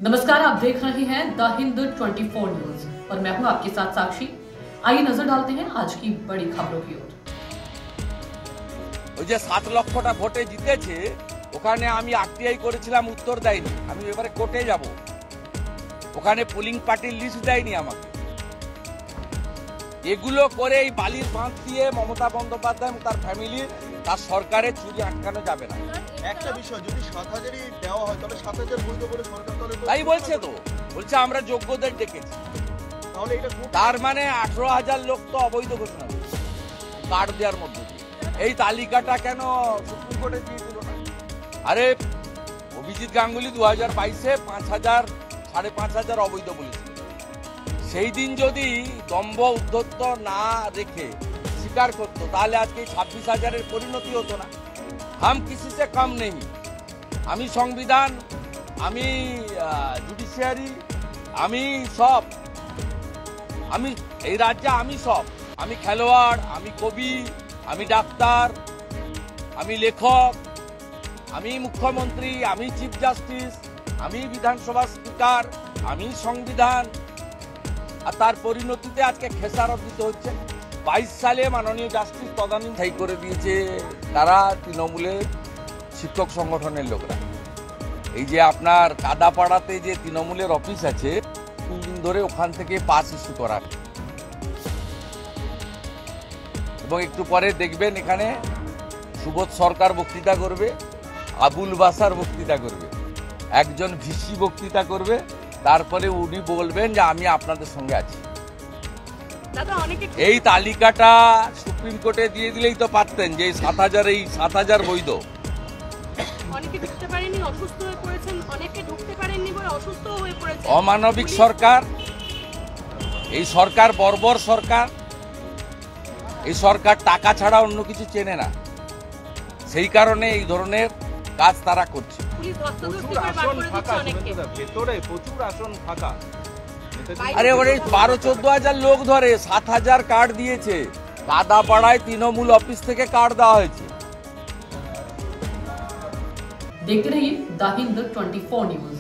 नमस्कार, आप देख रहे हैं द हिंद 24 न्यूज और मैं हूं आपके साथ साक्षी। आइए नजर डालते हैं आज की बड़ी खबरों की ओर। ওই যে 7 লক্ষটা ভোটে জিতেছে ওখানে আমি আরটিআই করেছিলাম, উত্তর দেয়নি। আমি এবারে কোর্টে যাব, ওখানে পোলিং পার্টির লিস্ট দেয়নি আমাকে। এগুলো করে এই বালির বাঁধ দিয়ে মমতা বন্দ্যোপাধ্যায় এবং তার ফ্যামিলির তার সরকারের চুরি আটকানো যাবে না। একটা বিষয়, যদি ৭,০০০ই দেওয়া হয় তাহলে ৭,০০০ বৈধ করে সরকার তাই বলছে তো, বলছে আমরা যোগ্যদের ডেকেছি, তাহলে এটা তার মানে 18,০০০ লোক তো অবৈধ ঘোষণা করেছে কার্ড দেওয়ার মধ্যে দিয়ে। এই তালিকাটা কেন সুপ্রিম কোর্টে দিয়ে দিল না? আরে অভিজিৎ গাঙ্গুলি 2022-এ 5,000 5,500 অবৈধ বলেছিল। সেই দিন যদি দম্ভ উদ্ধত্ত না রেখে স্বীকার করতো তাহলে আজকে 26,000-এর পরিণতি হতো না। হাম কিসি সে কম নেই। আমি সংবিধান, আমি জুডিশিয়ারি, আমি সব, আমি এই রাজ্যে আমি সব। আমি খেলোয়াড়, আমি কবি, আমি ডাক্তার, আমি লেখক, আমি মুখ্যমন্ত্রী, আমি চিফ জাস্টিস, আমি বিধানসভা স্পিকার, আমি সংবিধান। আর তার পরিণতিতে আজকে খেসারত দিতে হচ্ছে। 22 সালে মাননীয় জাস্টিস তদানীন স্থায়ী করে দিয়েছে তারা তৃণমূলের শিক্ষক সংগঠনের লোকরা। এই যে আপনার কাদাপাড়াতে যে তৃণমূলের অফিস আছে, 2 দিন ধরে ওখান থেকে পাস ইস্যু করা, এবং একটু পরে দেখবেন এখানে সুবোধ সরকার বক্তৃতা করবে, আবুল বাসার বক্তৃতা করবে, একজন ভিসি বক্তৃতা করবে, তারপরে উনি বলবেন যে আমি আপনাদের সঙ্গে আছি। এই তালিকাটা সুপ্রিম কোর্টে দিয়ে দিলেই তো পারতেন যে 7,000 এই 7,000 বৈধ। অমানবিক সরকার, এই সরকার বর্বর সরকার, এই সরকার টাকা ছাড়া অন্য কিছু চেনে না। সেই কারণে এই ধরনের কাজ তারা করছে। আরে ওরে 12-14,000 লোক ধরে 7,000 কার্ড দিয়েছে। কাদাপাড়ায় তৃণমূল অফিস থেকে কার্ড দেওয়া হয়েছে। देखते रहिए द हिंद 24 न्यूज।